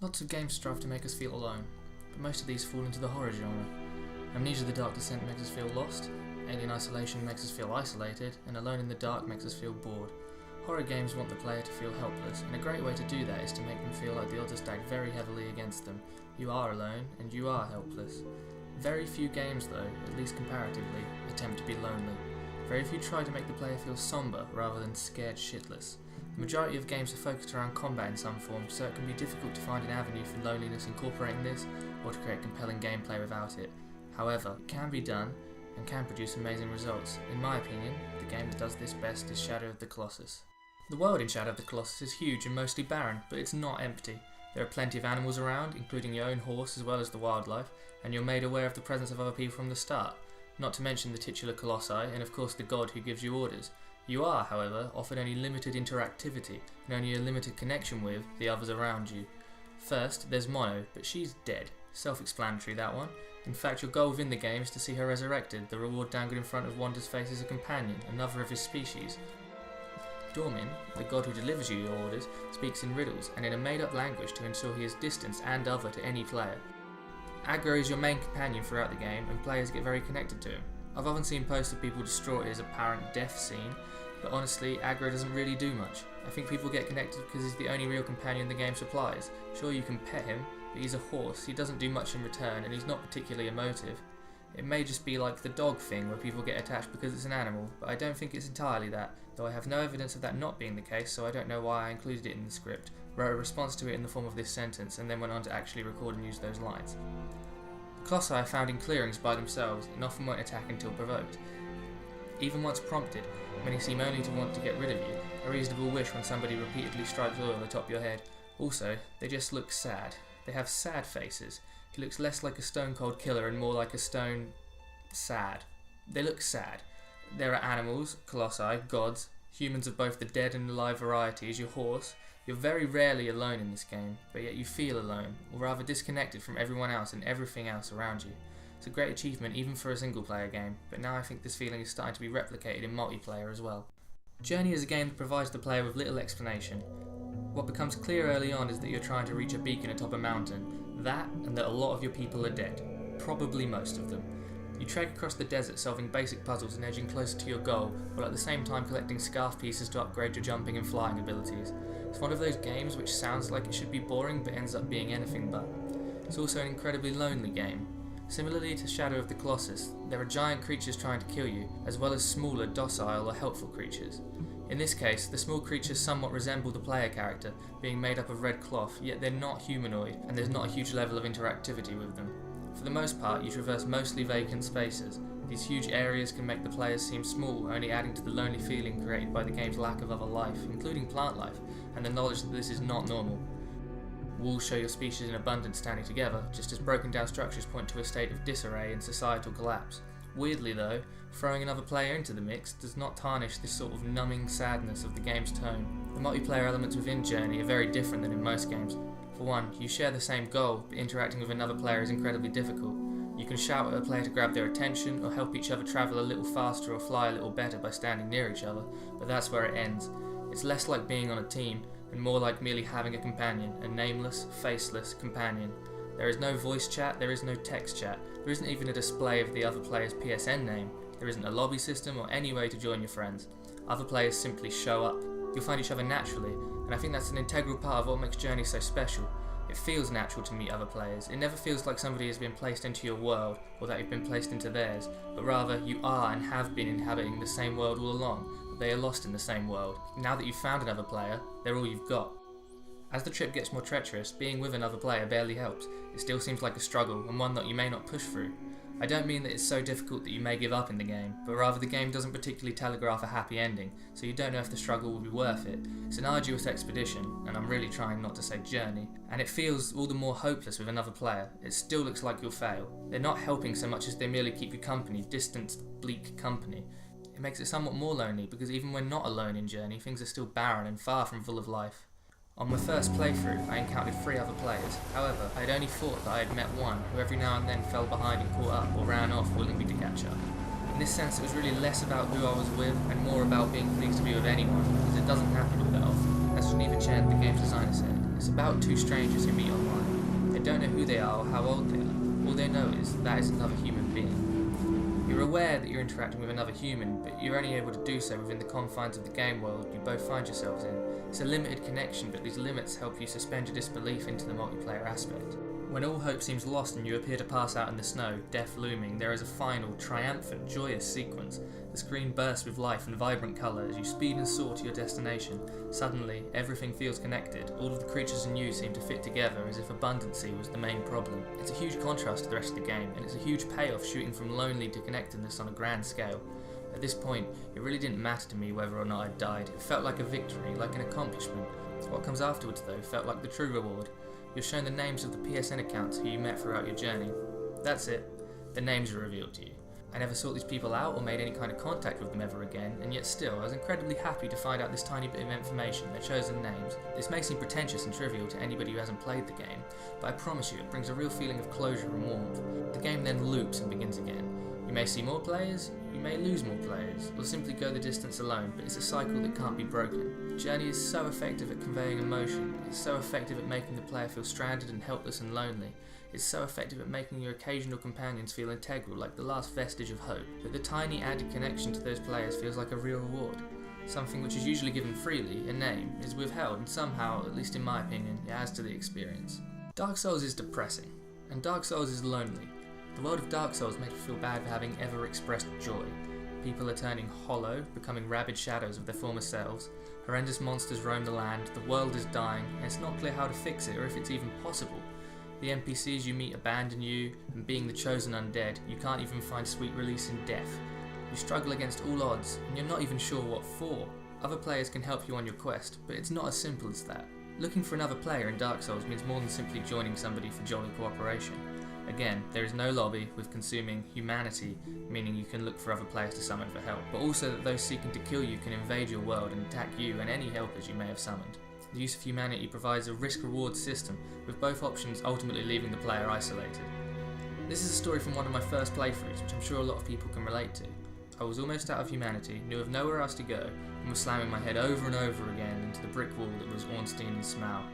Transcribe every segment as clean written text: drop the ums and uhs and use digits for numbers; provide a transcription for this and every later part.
Lots of games strive to make us feel alone, but most of these fall into the horror genre. Amnesia: The Dark Descent makes us feel lost, Alien Isolation makes us feel isolated, and Alone in the Dark makes us feel bored. Horror games want the player to feel helpless, and a great way to do that is to make them feel like the odds are stacked very heavily against them. You are alone, and you are helpless. Very few games though, at least comparatively, attempt to be lonely. Very few try to make the player feel somber rather than scared shitless. The majority of games are focused around combat in some form, so it can be difficult to find an avenue for loneliness incorporating this, or to create compelling gameplay without it. However, it can be done, and can produce amazing results. In my opinion, the game that does this best is Shadow of the Colossus. The world in Shadow of the Colossus is huge and mostly barren, but it's not empty. There are plenty of animals around, including your own horse as well as the wildlife, and you're made aware of the presence of other people from the start, not to mention the titular Colossi and of course the god who gives you orders. You are, however, offered only limited interactivity and only a limited connection with the others around you. First, there's Mono, but she's dead. Self-explanatory, that one. In fact, your goal within the game is to see her resurrected, the reward dangled in front of Wanda's face as a companion, another of his species. Dormin, the god who delivers you your orders, speaks in riddles and in a made-up language to ensure he is distanced and other to any player. Aggro is your main companion throughout the game, and players get very connected to him. I've often seen posts of people distraught at his apparent death scene, but honestly, Aggro doesn't really do much. I think people get connected because he's the only real companion the game supplies. Sure, you can pet him, but he's a horse, he doesn't do much in return, and he's not particularly emotive. It may just be like the dog thing where people get attached because it's an animal, but I don't think it's entirely that, though I have no evidence of that not being the case, so I don't know why I included it in the script, wrote a response to it in the form of this sentence, and then went on to actually record and use those lines. The Colossi are found in clearings by themselves, and often won't attack until provoked. Even once prompted, many seem only to want to get rid of you, a reasonable wish when somebody repeatedly strikes oil atop your head. Also, they just look sad. They have sad faces. He looks less like a stone-cold killer and more like a stone... sad. They look sad. There are animals, colossi, gods, humans of both the dead and alive varieties, your horse. You're very rarely alone in this game, but yet you feel alone, or rather disconnected from everyone else and everything else around you. It's a great achievement even for a single-player game, but now I think this feeling is starting to be replicated in multiplayer as well. Journey is a game that provides the player with little explanation. What becomes clear early on is that you're trying to reach a beacon atop a mountain. That, and that a lot of your people are dead. Probably most of them. You trek across the desert solving basic puzzles and edging closer to your goal, while at the same time collecting scarf pieces to upgrade your jumping and flying abilities. It's one of those games which sounds like it should be boring but ends up being anything but. It's also an incredibly lonely game. Similarly to Shadow of the Colossus, there are giant creatures trying to kill you, as well as smaller, docile or helpful creatures. In this case, the small creatures somewhat resemble the player character, being made up of red cloth, yet they're not humanoid, and there's not a huge level of interactivity with them. For the most part, you traverse mostly vacant spaces. These huge areas can make the players seem small, only adding to the lonely feeling created by the game's lack of other life, including plant life, and the knowledge that this is not normal. Walls show your species in abundance standing together, just as broken down structures point to a state of disarray and societal collapse. Weirdly though, throwing another player into the mix does not tarnish this sort of numbing sadness of the game's tone. The multiplayer elements within Journey are very different than in most games. For one, you share the same goal, but interacting with another player is incredibly difficult. You can shout at a player to grab their attention, or help each other travel a little faster or fly a little better by standing near each other, but that's where it ends. It's less like being on a team, and more like merely having a companion, a nameless, faceless companion. There is no voice chat, there is no text chat, there isn't even a display of the other player's PSN name, there isn't a lobby system or any way to join your friends. Other players simply show up. You'll find each other naturally, and I think that's an integral part of what makes Journey so special. It feels natural to meet other players. It never feels like somebody has been placed into your world, or that you've been placed into theirs, but rather you are and have been inhabiting the same world all along, but they are lost in the same world. Now that you've found another player, they're all you've got. As the trip gets more treacherous, being with another player barely helps. It still seems like a struggle, and one that you may not push through. I don't mean that it's so difficult that you may give up in the game, but rather the game doesn't particularly telegraph a happy ending, so you don't know if the struggle will be worth it. It's an arduous expedition, and I'm really trying not to say journey, and it feels all the more hopeless with another player. It still looks like you'll fail. They're not helping so much as they merely keep you company, distant, bleak company. It makes it somewhat more lonely, because even when not alone in Journey, things are still barren and far from full of life. On my first playthrough, I encountered 3 other players. However, I had only thought that I had met one, who every now and then fell behind and caught up, or ran off willingly to catch up. In this sense, it was really less about who I was with, and more about being pleased to be with anyone, because it doesn't happen all that often. As Geneva Chen, the game's designer, said, it's about 2 strangers who meet online. know who they are or how old they are. All they know is that is another human being. You're aware that you're interacting with another human, but you're only able to do so within the confines of the game world you both find yourselves in. It's a limited connection, but these limits help you suspend your disbelief into the multiplayer aspect. When all hope seems lost and you appear to pass out in the snow, death looming, there is a final, triumphant, joyous sequence. The screen bursts with life and vibrant colour as you speed and soar to your destination. Suddenly, everything feels connected. All of the creatures and you seem to fit together as if abundancy was the main problem. It's a huge contrast to the rest of the game, and it's a huge payoff shooting from lonely to connectedness on a grand scale. At this point, it really didn't matter to me whether or not I'd died. It felt like a victory, like an accomplishment. What comes afterwards, though, felt like the true reward. You're shown the names of the PSN accounts who you met throughout your journey. That's it. The names are revealed to you. I never sought these people out or made any kind of contact with them ever again, and yet still, I was incredibly happy to find out this tiny bit of information, their chosen names. This may seem pretentious and trivial to anybody who hasn't played the game, but I promise you it brings a real feeling of closure and warmth. The game then loops and begins again. You may see more players, you may lose more players, or simply go the distance alone, but it's a cycle that can't be broken. Journey is so effective at conveying emotion, it's so effective at making the player feel stranded and helpless and lonely. It's so effective at making your occasional companions feel integral, like the last vestige of hope, that the tiny added connection to those players feels like a real reward. Something which is usually given freely, a name, is withheld, and somehow, at least in my opinion, it adds to the experience. Dark Souls is depressing, and Dark Souls is lonely. The world of Dark Souls makes me feel bad for having ever expressed joy. People are turning hollow, becoming rabid shadows of their former selves. Horrendous monsters roam the land, the world is dying, and it's not clear how to fix it or if it's even possible. The NPCs you meet abandon you, and being the chosen undead, you can't even find sweet release in death. You struggle against all odds, and you're not even sure what for. Other players can help you on your quest, but it's not as simple as that. Looking for another player in Dark Souls means more than simply joining somebody for jolly cooperation. Again, there is no lobby with consuming humanity, meaning you can look for other players to summon for help, but also that those seeking to kill you can invade your world and attack you and any helpers you may have summoned. The use of humanity provides a risk-reward system, with both options ultimately leaving the player isolated. This is a story from one of my first playthroughs, which I'm sure a lot of people can relate to. I was almost out of humanity, knew of nowhere else to go, and was slamming my head over and over again into the brick wall that was Ornstein and Smaug.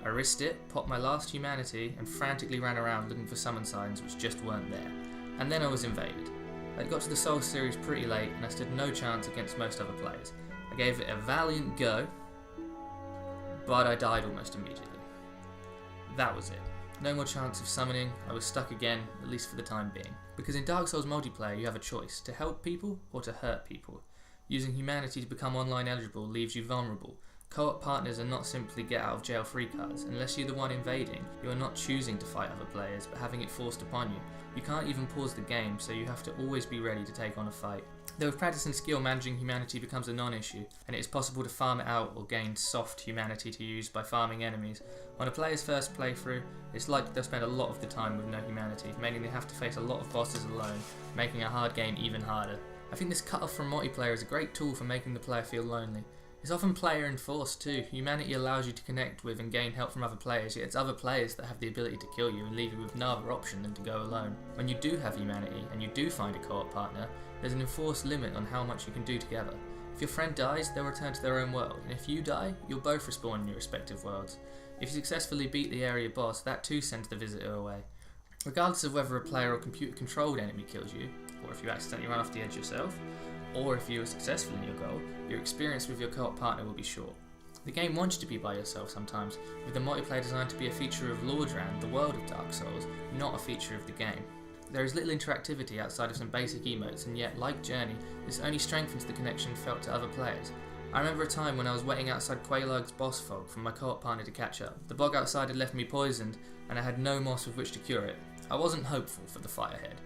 I risked it, popped my last humanity, and frantically ran around looking for summon signs which just weren't there. And then I was invaded. I got to the Souls series pretty late, and I stood no chance against most other players. I gave it a valiant go, but I died almost immediately. That was it. No more chance of summoning, I was stuck again, at least for the time being. Because in Dark Souls multiplayer you have a choice, to help people or to hurt people. Using humanity to become online eligible leaves you vulnerable. Co-op partners are not simply get out of jail free cards. Unless you're the one invading, you are not choosing to fight other players, but having it forced upon you. You can't even pause the game, so you have to always be ready to take on a fight. Though with practice and skill, managing humanity becomes a non-issue, and it is possible to farm it out or gain soft humanity to use by farming enemies. On a player's first playthrough, it's likely they'll spend a lot of the time with no humanity, meaning they have to face a lot of bosses alone, making a hard game even harder. I think this cut-off from multiplayer is a great tool for making the player feel lonely. It's often player enforced too. Humanity allows you to connect with and gain help from other players, yet it's other players that have the ability to kill you and leave you with no other option than to go alone. When you do have humanity and you do find a co-op partner, there's an enforced limit on how much you can do together. If your friend dies, they'll return to their own world, and if you die, you'll both respawn in your respective worlds. If you successfully beat the area boss, that too sends the visitor away. Regardless of whether a player or computer-controlled enemy kills you, or if you accidentally run off the edge yourself, or if you are successful in your goal, your experience with your co-op partner will be short. The game wants you to be by yourself sometimes, with the multiplayer designed to be a feature of Lordran, the world of Dark Souls, not a feature of the game. There is little interactivity outside of some basic emotes, and yet, like Journey, this only strengthens the connection felt to other players. I remember a time when I was waiting outside Quelaag's boss fog for my co-op partner to catch up. The bog outside had left me poisoned, and I had no moss with which to cure it. I wasn't hopeful for the fight ahead.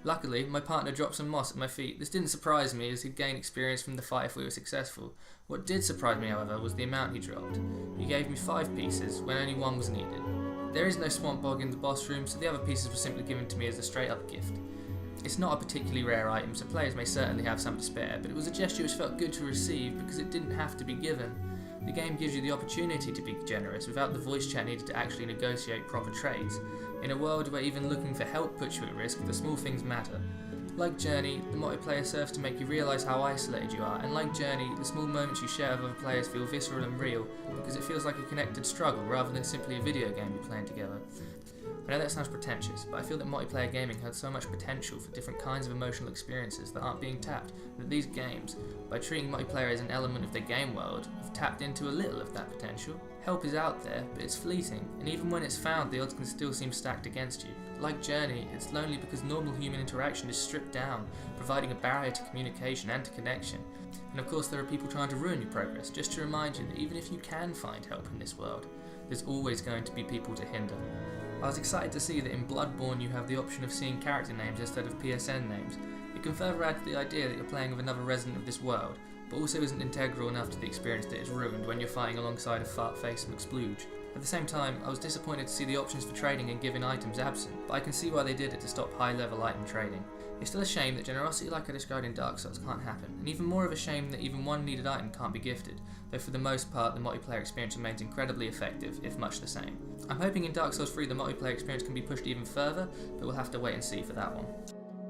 Luckily, my partner dropped some moss at my feet. This didn't surprise me, as he'd gain experience from the fight if we were successful. What did surprise me, however, was the amount he dropped. He gave me 5 pieces, when only 1 was needed. There is no swamp bog in the boss room, so the other pieces were simply given to me as a straight-up gift. It's not a particularly rare item, so players may certainly have some to spare, but it was a gesture which felt good to receive because it didn't have to be given. The game gives you the opportunity to be generous without the voice chat needed to actually negotiate proper trades. In a world where even looking for help puts you at risk, the small things matter. Like Journey, the multiplayer serves to make you realise how isolated you are, and like Journey, the small moments you share with other players feel visceral and real. The because it feels like a connected struggle rather than simply a video game you're playing together. I know that sounds pretentious, but I feel that multiplayer gaming has so much potential for different kinds of emotional experiences that aren't being tapped, and that these games, by treating multiplayer as an element of their game world, have tapped into a little of that potential. Help is out there, but it's fleeting, and even when it's found, the odds can still seem stacked against you. Like Journey, it's lonely because normal human interaction is stripped down, providing a barrier to communication and to connection. And of course there are people trying to ruin your progress, just to remind you that even if you can find help in this world, there's always going to be people to hinder. I was excited to see that in Bloodborne you have the option of seeing character names instead of PSN names. It can further add to the idea that you're playing with another resident of this world, but also isn't integral enough to the experience that is ruined when you're fighting alongside a fart-faced McSplooge. At the same time, I was disappointed to see the options for trading and giving items absent, but I can see why they did it to stop high-level item trading. It's still a shame that generosity like I described in Dark Souls can't happen, and even more of a shame that even one needed item can't be gifted, though for the most part the multiplayer experience remains incredibly effective, if much the same. I'm hoping in Dark Souls 3 the multiplayer experience can be pushed even further, but we'll have to wait and see for that one.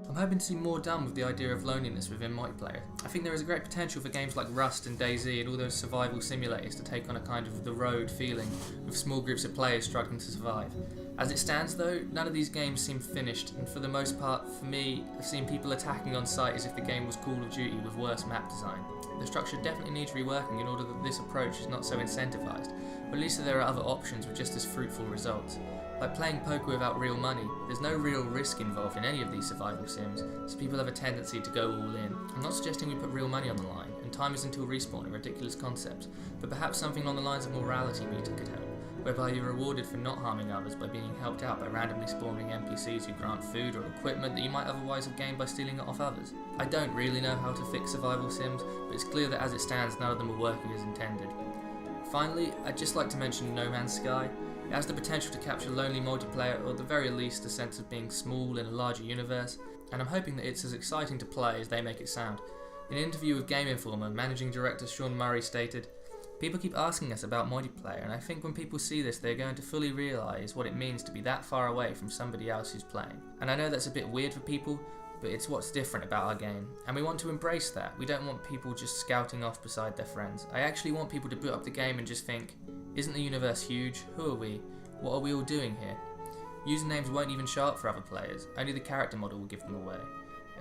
I'm hoping to see more done with the idea of loneliness within multiplayer. I think there is a great potential for games like Rust and DayZ and all those survival simulators to take on a kind of The Road feeling, with small groups of players struggling to survive. As it stands though, none of these games seem finished, and for the most part, for me, I've seen people attacking on site as if the game was Call of Duty with worse map design. The structure definitely needs reworking in order that this approach is not so incentivised, but at least there are other options with just as fruitful results. Like playing poker without real money, there's no real risk involved in any of these survival sims, so people have a tendency to go all in. I'm not suggesting we put real money on the line, and time is until respawn, a ridiculous concept, but perhaps something along the lines of morality meter could help, whereby you're rewarded for not harming others by being helped out by randomly spawning NPCs who grant food or equipment that you might otherwise have gained by stealing it off others. I don't really know how to fix survival sims, but it's clear that as it stands none of them are working as intended. Finally, I'd just like to mention No Man's Sky. It has the potential to capture lonely multiplayer, or at the very least a sense of being small in a larger universe, and I'm hoping that it's as exciting to play as they make it sound. In an interview with Game Informer, managing director Sean Murray stated, "People keep asking us about multiplayer, and I think when people see this they're going to fully realise what it means to be that far away from somebody else who's playing. And I know that's a bit weird for people, but it's what's different about our game, and we want to embrace that. We don't want people just scouting off beside their friends. I actually want people to boot up the game and just think, isn't the universe huge? Who are we? What are we all doing here? Usernames won't even show up for other players, only the character model will give them away.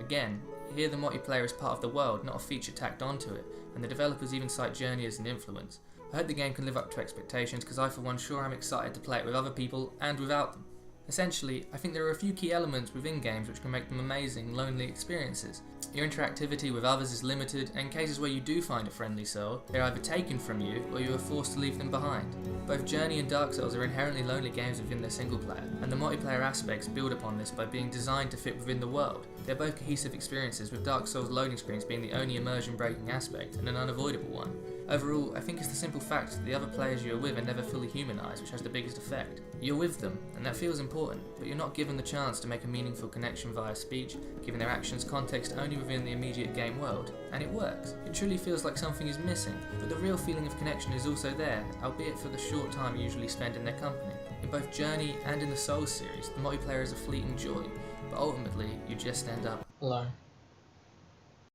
Again, here the multiplayer is part of the world, not a feature tacked onto it, and the developers even cite Journey as an influence. I hope the game can live up to expectations, because I for one sure am excited to play it with other people and without them. Essentially, I think there are a few key elements within games which can make them amazing, lonely experiences. Your interactivity with others is limited, and in cases where you do find a friendly soul, they're either taken from you or you are forced to leave them behind. Both Journey and Dark Souls are inherently lonely games within their single player, and the multiplayer aspects build upon this by being designed to fit within the world. They're both cohesive experiences, with Dark Souls loading screens being the only immersion-breaking aspect, and an unavoidable one. Overall, I think it's the simple fact that the other players you are with are never fully humanised which has the biggest effect. You're with them, and that feels important, but you're not given the chance to make a meaningful connection via speech, giving their actions context only within the immediate game world. And it works. It truly feels like something is missing, but the real feeling of connection is also there, albeit for the short time you usually spend in their company. In both Journey and in the Souls series, the multiplayer is a fleeting joy, but ultimately you just end up alone.